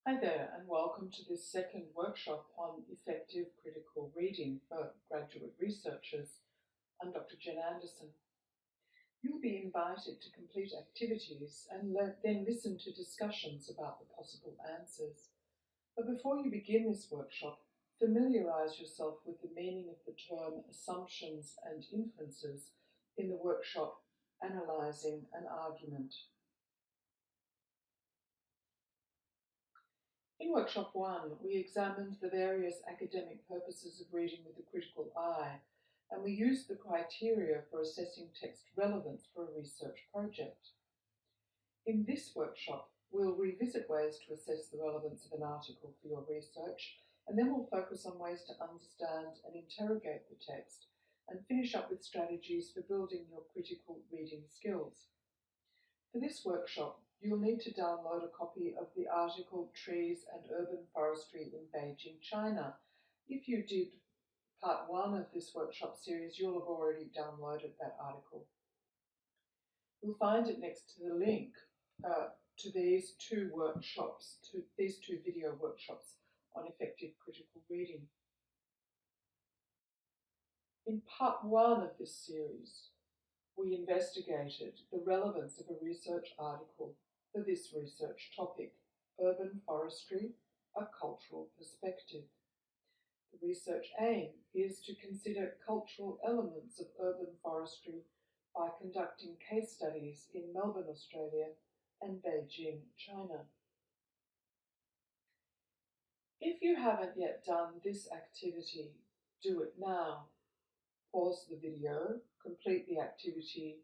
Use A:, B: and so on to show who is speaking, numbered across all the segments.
A: Hi there, and welcome to this second workshop on effective critical reading for graduate researchers. I'm Dr. Jen Anderson. You'll be invited to complete activities and then listen to discussions about the possible answers. But before you begin this workshop, familiarise yourself with the meaning of the term assumptions and inferences in the workshop Analysing an Argument. In Workshop 1, we examined the various academic purposes of reading with a critical eye, and we used the criteria for assessing text relevance for a research project. In this workshop, we'll revisit ways to assess the relevance of an article for your research, and then we'll focus on ways to understand and interrogate the text, and finish up with strategies for building your critical reading skills. For this workshop, you'll need to download a copy of the article Trees and Urban Forestry in Beijing, China. If you did part 1 of this workshop series, you'll have already downloaded that article. You'll find it next to the link to these two video workshops on effective critical reading. In part 1 of this series, we investigated the relevance of a research article for this research topic, Urban Forestry, a Cultural Perspective. The research aim is to consider cultural elements of urban forestry by conducting case studies in Melbourne, Australia and Beijing, China. If you haven't yet done this activity, do it now. Pause the video, complete the activity,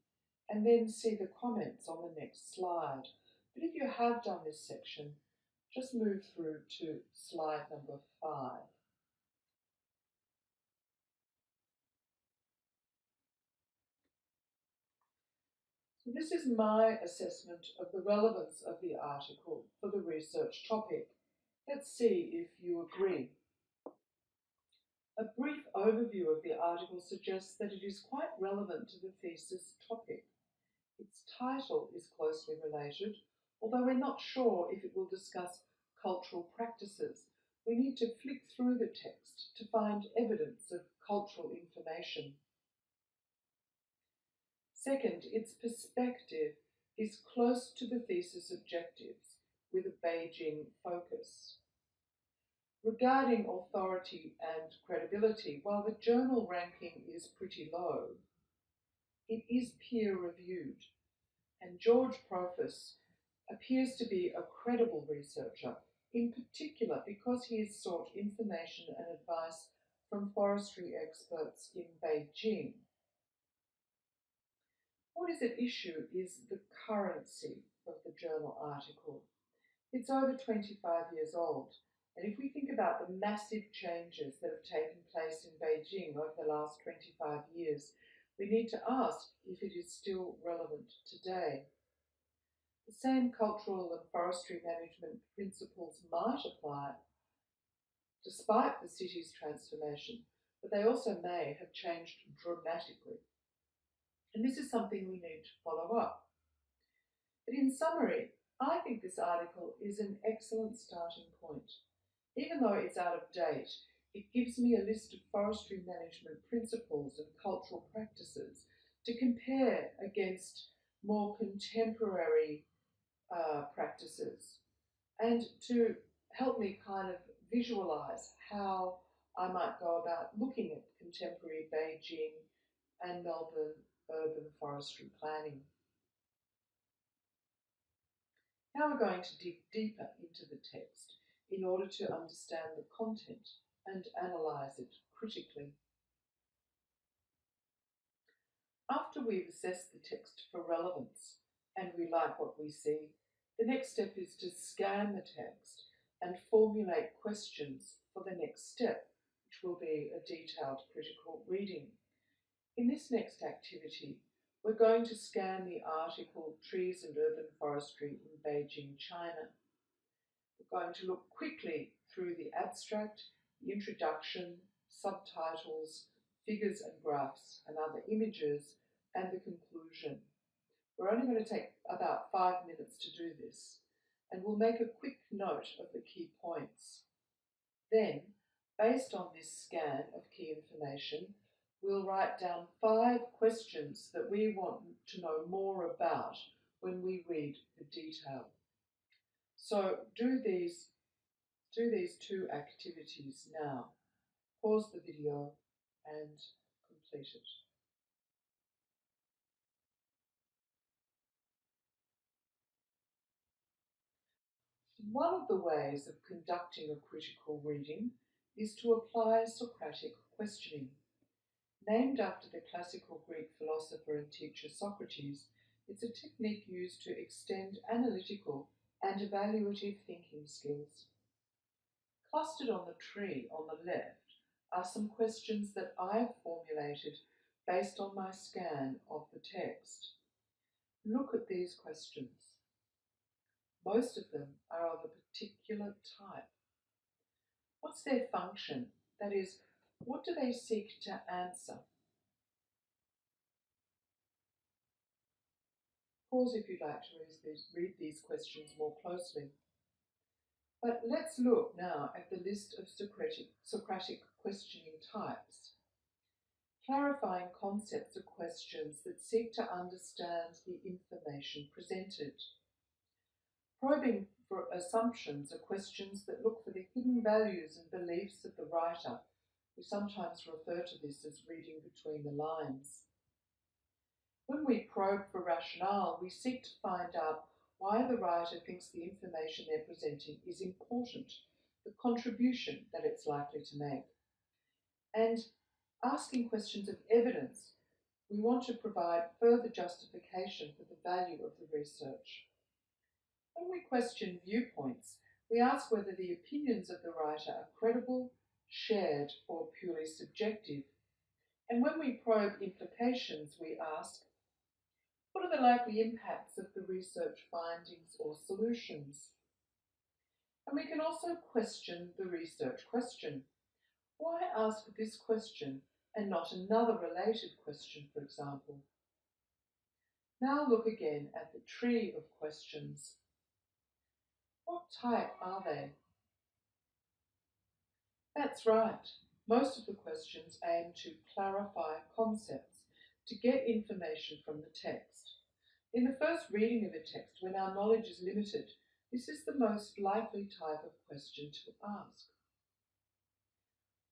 A: and then see the comments on the next slide. But if you have done this section, just move through to slide number 5. So this is my assessment of the relevance of the article for the research topic. Let's see if you agree. A brief overview of the article suggests that it is quite relevant to the thesis topic. Its title is closely related, although we're not sure if it will discuss cultural practices. We need to flick through the text to find evidence of cultural information. Second, its perspective is close to the thesis objectives with a Beijing focus. Regarding authority and credibility, while the journal ranking is pretty low, it is peer-reviewed, and George Profis appears to be a credible researcher, in particular because he has sought information and advice from forestry experts in Beijing. What is at issue is the currency of the journal article. It's over 25 years old, and if we think about the massive changes that have taken place in Beijing over the last 25 years, we need to ask if it is still relevant today. The same cultural and forestry management principles might apply despite the city's transformation, but they also may have changed dramatically. And this is something we need to follow up. But in summary, I think this article is an excellent starting point. Even though it's out of date, it gives me a list of forestry management principles and cultural practices to compare against more contemporary practices, and to help me kind of visualize how I might go about looking at contemporary Beijing and Melbourne urban forestry planning. Now we're going to dig deeper into the text in order to understand the content and analyse it critically. After we've assessed the text for relevance and we like what we see, the next step is to scan the text and formulate questions for the next step, which will be a detailed critical reading. In this next activity, we're going to scan the article Trees and Urban Forestry in Beijing, China. We're going to look quickly through the abstract, the introduction, subtitles, figures and graphs and other images, and the conclusion. We're only going to take about 5 minutes to do this. and we'll make a quick note of the key points. Then, based on this scan of key information, we'll write down 5 questions that we want to know more about when we read the detail. So do these 2 activities now. Pause the video and complete it. One of the ways of conducting a critical reading is to apply Socratic questioning. Named after the classical Greek philosopher and teacher Socrates, it's a technique used to extend analytical and evaluative thinking skills. Clustered on the tree on the left are some questions that I've formulated based on my scan of the text. Look at these questions. Most of them are of a particular type. What's their function? That is, what do they seek to answer? Pause if you'd like to read these questions more closely. But let's look now at the list of Socratic questioning types. Clarifying concepts are questions that seek to understand the information presented. Probing for assumptions are questions that look for the hidden values and beliefs of the writer. We sometimes refer to this as reading between the lines. When we probe for rationale, we seek to find out why the writer thinks the information they're presenting is important, the contribution that it's likely to make. And asking questions of evidence, we want to provide further justification for the value of the research. When we question viewpoints, we ask whether the opinions of the writer are credible, shared, or purely subjective. And when we probe implications, we ask, what are the likely impacts of the research findings or solutions? And we can also question the research question. Why ask this question and not another related question, for example? Now look again at the tree of questions. What type are they? That's right. Most of the questions aim to clarify concepts, to get information from the text. In the first reading of a text, when our knowledge is limited, this is the most likely type of question to ask.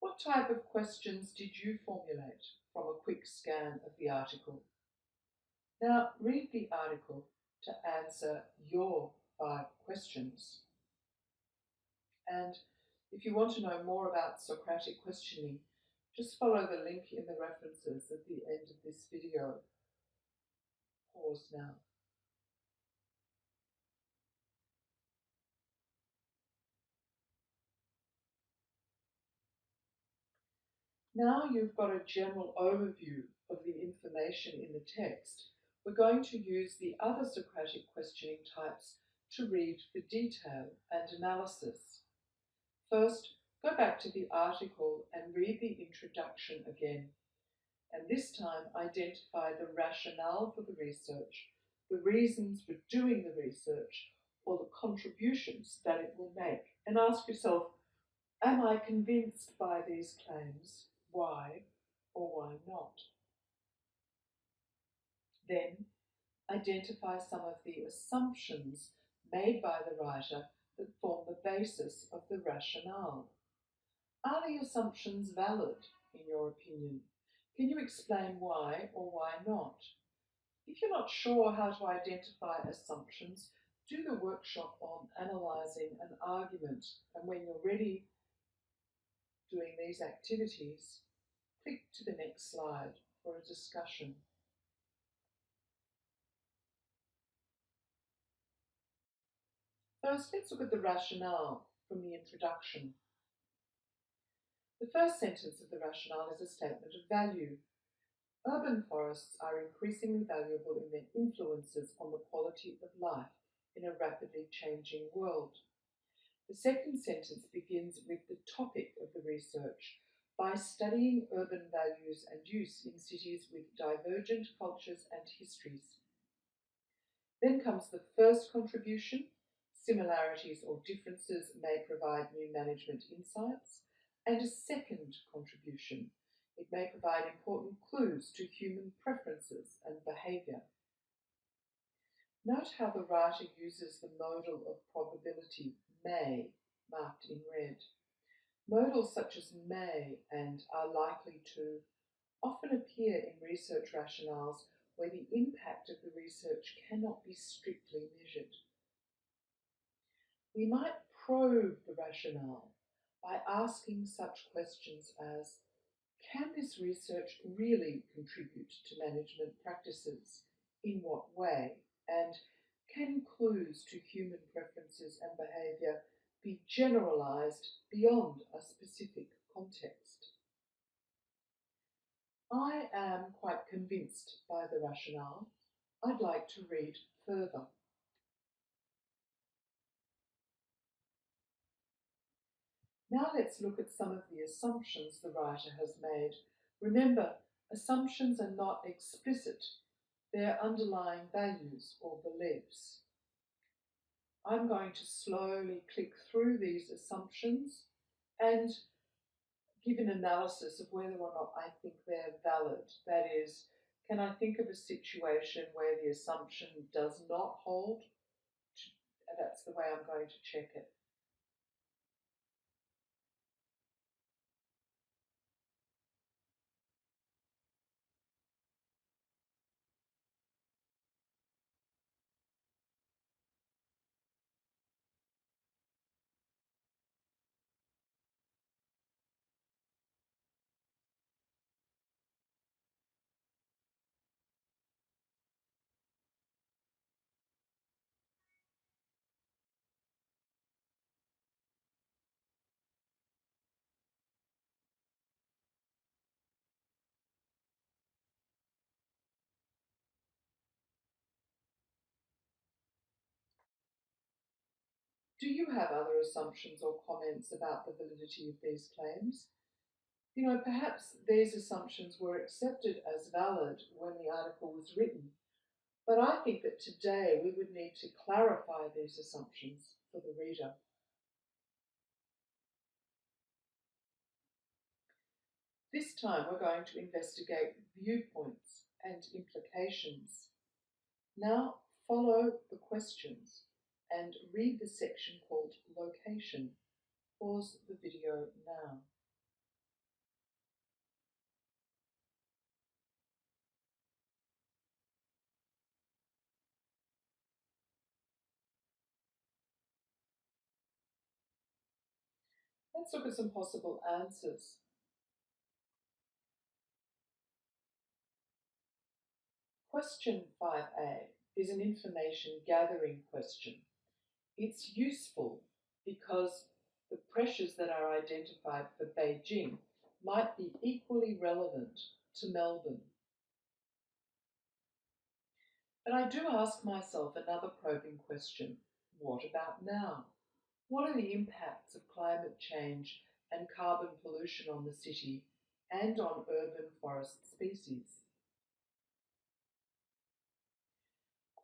A: What type of questions did you formulate from a quick scan of the article? Now read the article to answer your 5 questions. And if you want to know more about Socratic questioning, just follow the link in the references at the end of this video. Pause now. Now you've got a general overview of the information in the text. We're going to use the other Socratic questioning types to read the detail and analysis. First, go back to the article and read the introduction again. And this time identify the rationale for the research, the reasons for doing the research, or the contributions that it will make. And ask yourself, am I convinced by these claims? Why or why not? Then identify some of the assumptions made by the writer that form the basis of the rationale. Are the assumptions valid, in your opinion? Can you explain why or why not? If you're not sure how to identify assumptions, do the workshop on analysing an argument, and when you're ready doing these activities, click to the next slide for a discussion. First, let's look at the rationale from the introduction. The first sentence of the rationale is a statement of value. Urban forests are increasingly valuable in their influences on the quality of life in a rapidly changing world. The second sentence begins with the topic of the research, by studying urban values and use in cities with divergent cultures and histories. Then comes the first contribution, Similarities or differences may provide new management insights. And a second contribution, it may provide important clues to human preferences and behaviour. Note how the writer uses the modal of probability may, marked in red. Modals such as may and are likely to often appear in research rationales where the impact of the research cannot be strictly measured. We might probe the rationale by asking such questions as, can this research really contribute to management practices? In what way? And can clues to human preferences and behaviour be generalised beyond a specific context? I am quite convinced by the rationale. I'd like to read further. Now let's look at some of the assumptions the writer has made. Remember, assumptions are not explicit. They're underlying values or beliefs. I'm going to slowly click through these assumptions and give an analysis of whether or not I think they're valid. That is, can I think of a situation where the assumption does not hold? That's the way I'm going to check it. Do you have other assumptions or comments about the validity of these claims? Perhaps these assumptions were accepted as valid when the article was written, but I think that today we would need to clarify these assumptions for the reader. This time we're going to investigate viewpoints and implications. Now follow the questions and read the section called Location. Pause the video now. Let's look at some possible answers. Question 5A is an information gathering question. It's useful because the pressures that are identified for Beijing might be equally relevant to Melbourne. But I do ask myself another probing question. What about now? What are the impacts of climate change and carbon pollution on the city and on urban forest species?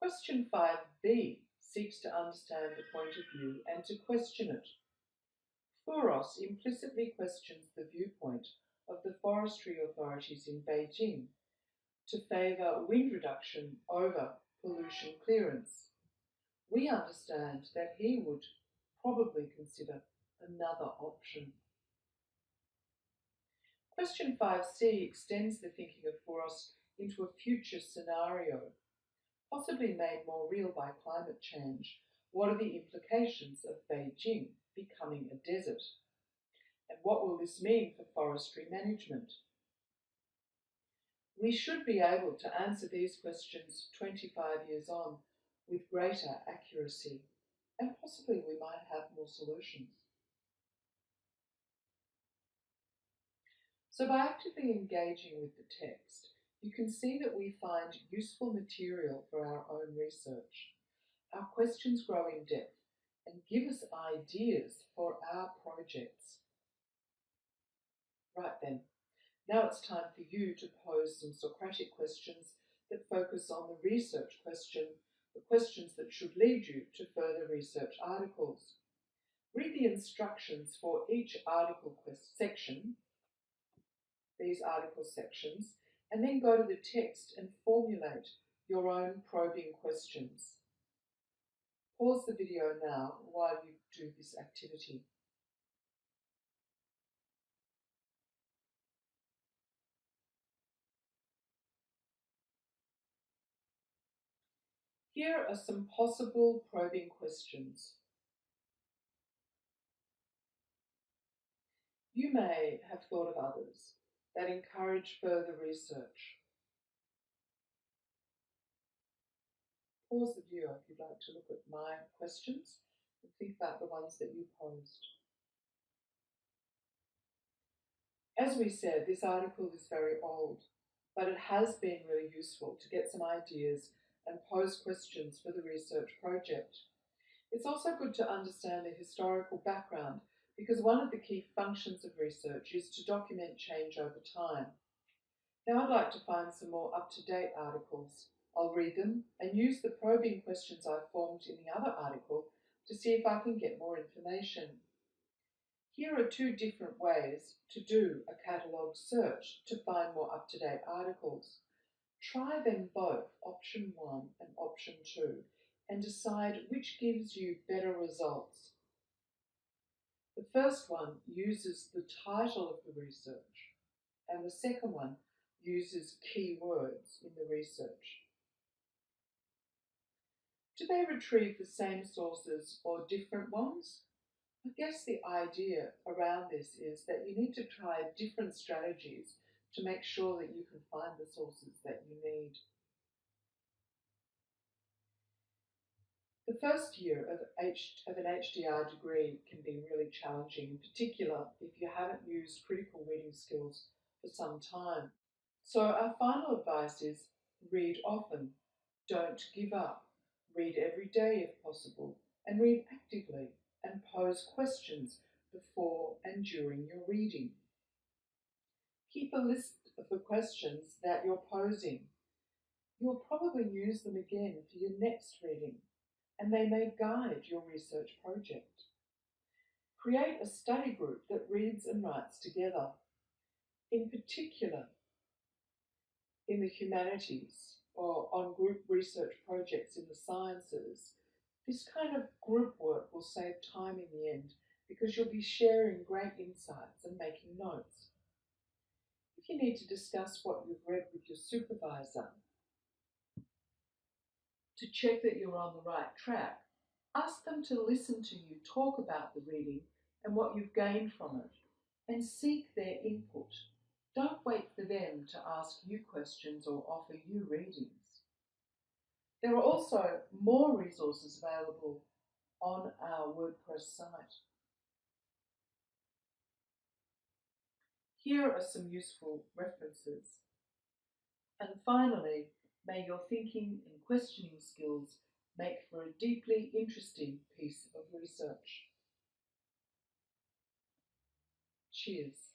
A: Question 5B seeks to understand the point of view and to question it. Fouros implicitly questions the viewpoint of the forestry authorities in Beijing to favour wind reduction over pollution clearance. We understand that he would probably consider another option. Question 5C extends the thinking of Fouros into a future scenario, possibly made more real by climate change. What are the implications of Beijing becoming a desert? And what will this mean for forestry management? We should be able to answer these questions 25 years on with greater accuracy, and possibly we might have more solutions. So by actively engaging with the text, you can see that we find useful material for our own research. Our questions grow in depth and give us ideas for our projects. Right then, now it's time for you to pose some Socratic questions that focus on the research question the questions that should lead you to further research articles. Read the instructions for each article section, these article sections, and then go to the text and formulate your own probing questions. Pause the video now while you do this activity. Here are some possible probing questions. You may have thought of others that encourage further research. Pause the video if you'd like to look at my questions and think about the ones that you posed. As we said, this article is very old, but it has been really useful to get some ideas and pose questions for the research project. It's also good to understand the historical background because one of the key functions of research is to document change over time. Now I'd like to find some more up-to-date articles. I'll read them and use the probing questions I formed in the other article to see if I can get more information. Here are two different ways to do a catalogue search to find more up-to-date articles. Try them both, option 1 and option 2, and decide which gives you better results. The first one uses the title of the research, and the second one uses keywords in the research. Do they retrieve the same sources or different ones? I guess the idea around this is that you need to try different strategies to make sure that you can find the sources that you need. The first year of an HDR degree can be really challenging, in particular if you haven't used critical reading skills for some time. So our final advice is read often, don't give up, read every day if possible, and read actively and pose questions before and during your reading. Keep a list of the questions that you're posing. You'll probably use them again for your next reading, and they may guide your research project. Create a study group that reads and writes together. In particular, in the humanities or on group research projects in the sciences, this kind of group work will save time in the end because you'll be sharing great insights and making notes. If you need to discuss what you've read with your supervisor to check that you're on the right track, ask them to listen to you talk about the reading and what you've gained from it, and seek their input. Don't wait for them to ask you questions or offer you readings. There are also more resources available on our WordPress site. Here are some useful references. And finally, may your thinking and questioning skills make for a deeply interesting piece of research. Cheers.